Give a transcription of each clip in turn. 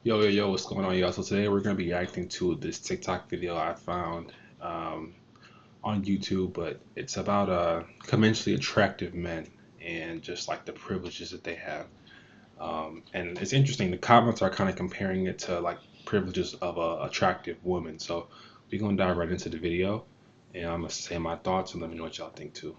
Yo, yo, yo, what's going on, y'all? So today we're going to be reacting to this TikTok video I found um, on YouTube, but it's about conventionally attractive men and just like the privileges that they have. And it's interesting, the comments are kind of comparing it to like privileges of a attractive woman. So we're going to dive right into the video and I'm going to say my thoughts and let me know what y'all think too.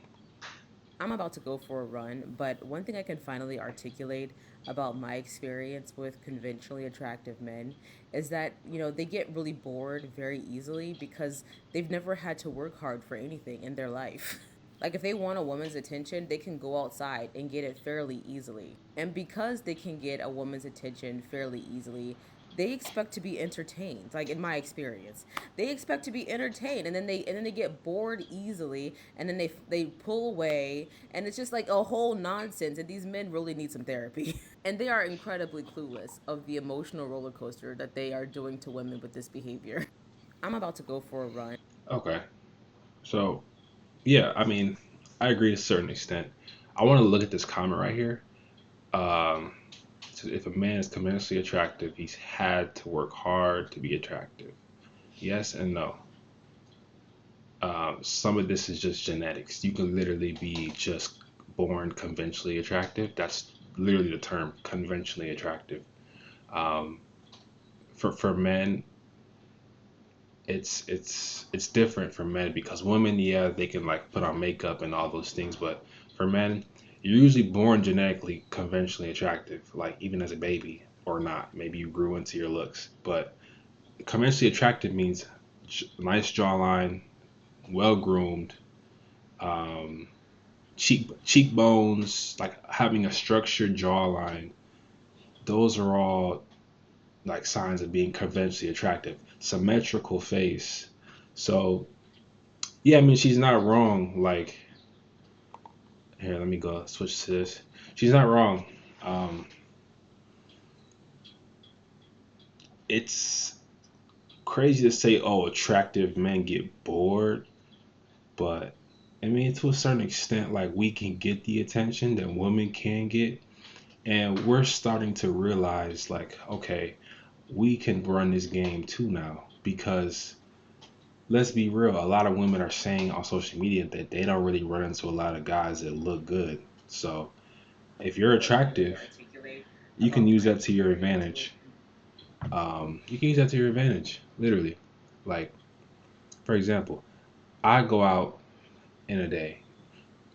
I'm about to go for a run, but one thing I can finally articulate about my experience with conventionally attractive men is that, they get really bored very easily because they've never had to work hard for anything in their life. Like, if they want a woman's attention, they can go outside and get it fairly easily. And because they can get a woman's attention fairly easily, they expect to be entertained. Like, in my experience, they expect to be entertained, and then they get bored easily, and then they pull away, and it's just like a whole nonsense. And these men really need some therapy. And they are incredibly clueless of the emotional roller coaster that they are doing to women with this behavior. I'm about to go for a run. Okay, so yeah, I mean, I agree to a certain extent. I want to look at this comment right here. Um, So if a man is tremendously attractive, he's had to work hard to be attractive. Yes and no. Some of this is just genetics. You can literally be just born conventionally attractive. That's literally the term, conventionally attractive. Um, for men, it's different for men because women, yeah, they can like put on makeup and all those things, but for men, you're usually born genetically conventionally attractive, like even as a baby or not. Maybe you grew into your looks, but conventionally attractive means nice jawline, well groomed, um, cheekbones, like having a structured jawline. Those are all like signs of being conventionally attractive. Symmetrical face. So yeah, I mean she's not wrong. Like here, let me go switch to this. She's not wrong. Um, it's crazy to say, oh, attractive men get bored, but I mean, to a certain extent, like we can get the attention that women can get, and we're starting to realize, like, okay, we can run this game too now. Because let's be real, a lot of women are saying on social media that they don't really run into a lot of guys that look good. So if you're attractive, you can use that to your advantage. You can use that to your advantage, literally. Like, for example, I go out in a day.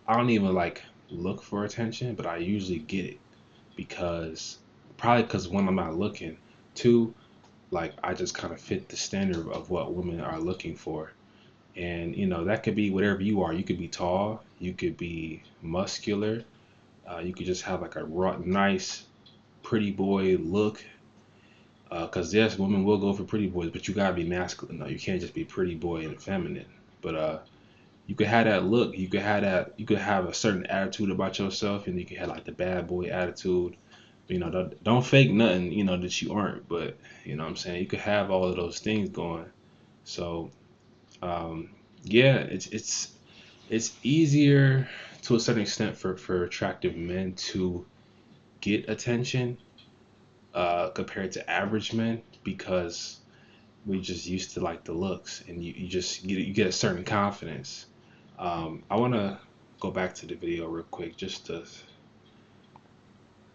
I don't even like look for attention, but I usually get it because probably because one, I'm not looking, two, like I just kind of fit the standard of what women are looking for. And that could be whatever you are. You could be tall, you could be muscular, you could just have like a nice, pretty boy look. Because yes, women will go for pretty boys, but you gotta be masculine. No, you can't just be pretty boy and feminine. But you could have that look. You could have that. You could have a certain attitude about yourself, and you could have like the bad boy attitude. Don't fake nothing. That you aren't. But what I'm saying, you could have all of those things going. So um, yeah, it's easier to a certain extent for attractive men to get attention compared to average men because we just used to like the looks, and you get a certain confidence. I want to go back to the video real quick just to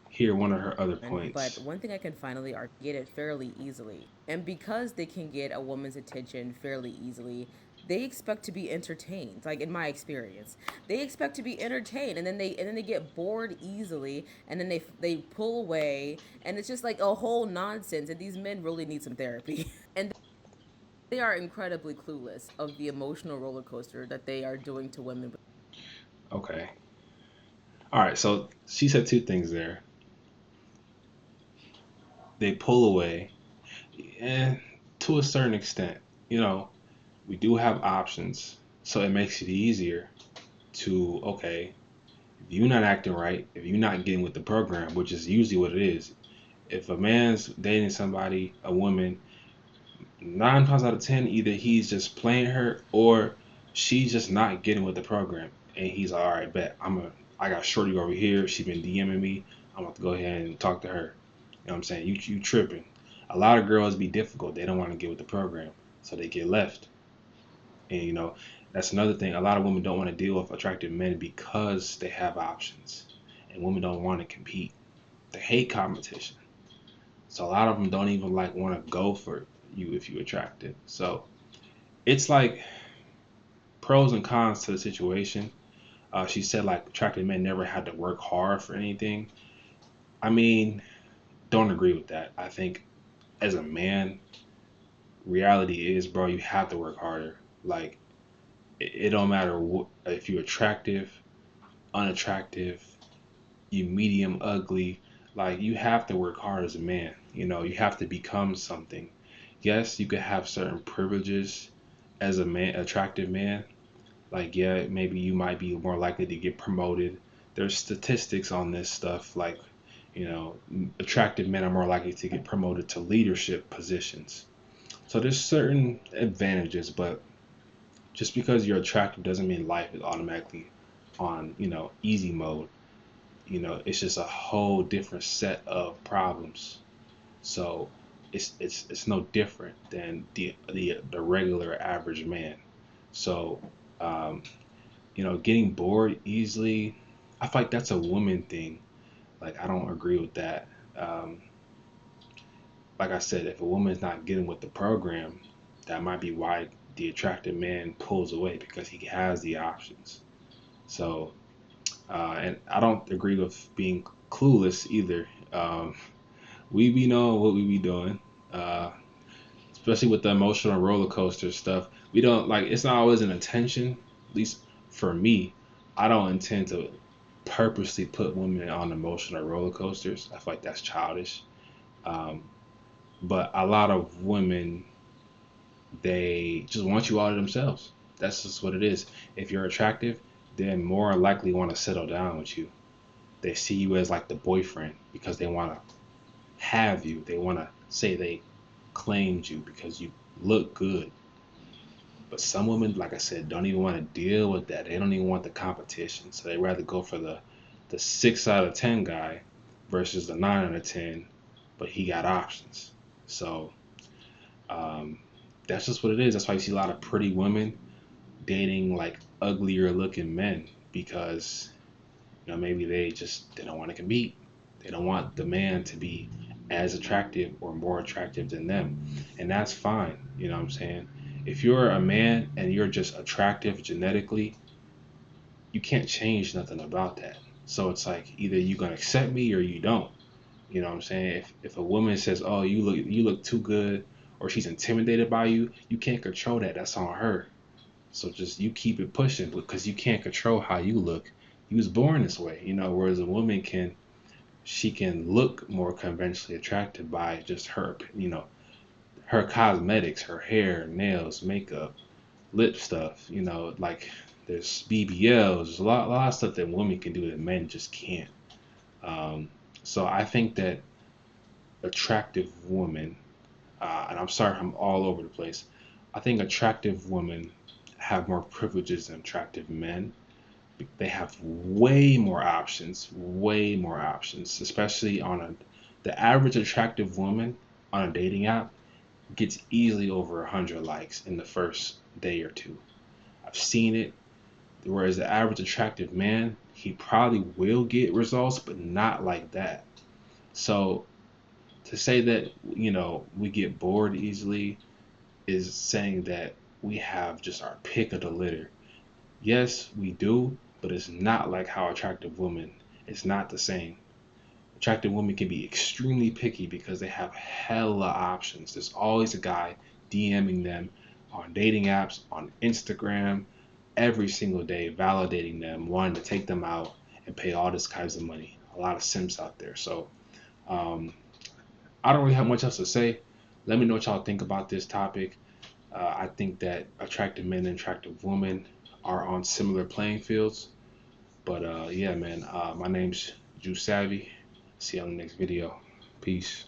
hear one of her other But points. one thing I can finally get it fairly easily. And because they can get a woman's attention fairly easily, they expect to be entertained. Like, in my experience, they expect to be entertained, and then they get bored easily, and then they pull away, and it's just like a whole nonsense. And these men really need some therapy. And they are incredibly clueless of the emotional roller coaster that they are doing to women. Okay. All right. So she said two things there. They pull away, and to a certain extent, you know, we do have options, so it makes it easier to okay. If you're not acting right, if you're not getting with the program, which is usually what it is, if a man's dating somebody, a woman, 9 times out of 10, either he's just playing her or she's just not getting with the program. And he's like, all right, bet I got Shorty over here. She been DMing me. I'm about to go ahead and talk to her. You know what I'm saying? You tripping. A lot of girls be difficult. They don't want to get with the program, so they get left. And that's another thing. A lot of women don't want to deal with attractive men because they have options, and women don't want to compete. They hate competition. So a lot of them don't even like want to go for you if you attractive. So it's like pros and cons to the situation. She said like attractive men never had to work hard for anything. I mean, don't agree with that. I think as a man, reality is, bro, you have to work harder. Like it don't matter if you're attractive, unattractive, you medium ugly. Like you have to work hard as a man. You have to become something. Yes, you could have certain privileges as a man, attractive man. Like yeah, maybe you might be more likely to get promoted. There's statistics on this stuff. Like you know, attractive men are more likely to get promoted to leadership positions. So there's certain advantages, but just because you're attractive doesn't mean life is automatically on easy mode. It's just a whole different set of problems. So it's no different than the regular average man. So um, getting bored easily, I feel like that's a woman thing. Like I don't agree with that. Um, like I said, if a woman is not getting with the program, that might be why the attractive man pulls away because he has the options. So and I don't agree with being clueless either. We be knowing what we be doing, uh, especially with the emotional roller coaster stuff. We don't like it's not always an intention. At least for me, I don't intend to purposely put women on emotional roller coasters. I feel like that's childish. Um, but a lot of women, they just want you all to themselves. That's just what it is. If you're attractive, they're more likely want to settle down with you. They see you as like the boyfriend because they want to have you. They want to say they claimed you because you look good. But some women, like I said, don't even want to deal with that. They don't even want the competition. So they rather go for the 6 out of 10 guy versus the 9 out of 10, but he got options. So um, that's just what it is. That's why you see a lot of pretty women dating like uglier looking men because maybe they don't want to compete. They don't want the man to be as attractive or more attractive than them. And that's fine. You know what I'm saying? If you're a man and you're just attractive genetically, you can't change nothing about that. So it's like either you're gonna accept me or you don't. You know what I'm saying? If a woman says, "Oh, you look too good," or she's intimidated by you, you can't control that. That's on her. So just you keep it pushing because you can't control how you look. You was born this way, whereas a woman can look more conventionally attractive by just her cosmetics, her hair, nails, makeup, lip stuff, like there's BBLs, there's a lot of stuff that women can do that men just can't. Um, so I think that attractive women, and I'm sorry I'm all over the place, I think attractive women have more privileges than attractive men. They have way more options, especially the average attractive woman on a dating app gets easily over 100 likes in the first day or two. I've seen it. Whereas the average attractive man, he probably will get results, but not like that. So to say that, we get bored easily is saying that we have just our pick of the litter. Yes, we do, but it's not like how attractive women. It's not the same. Attractive women can be extremely picky because they have hella options. There's always a guy DMing them on dating apps, on Instagram, every single day, validating them, wanting to take them out and pay all this kinds of money. A lot of simps out there. So um, I don't really have much else to say. Let me know what y'all think about this topic. I think that attractive men and attractive women are on similar playing fields. But yeah, man, my name's Drew Savvy. See you on the next video. Peace.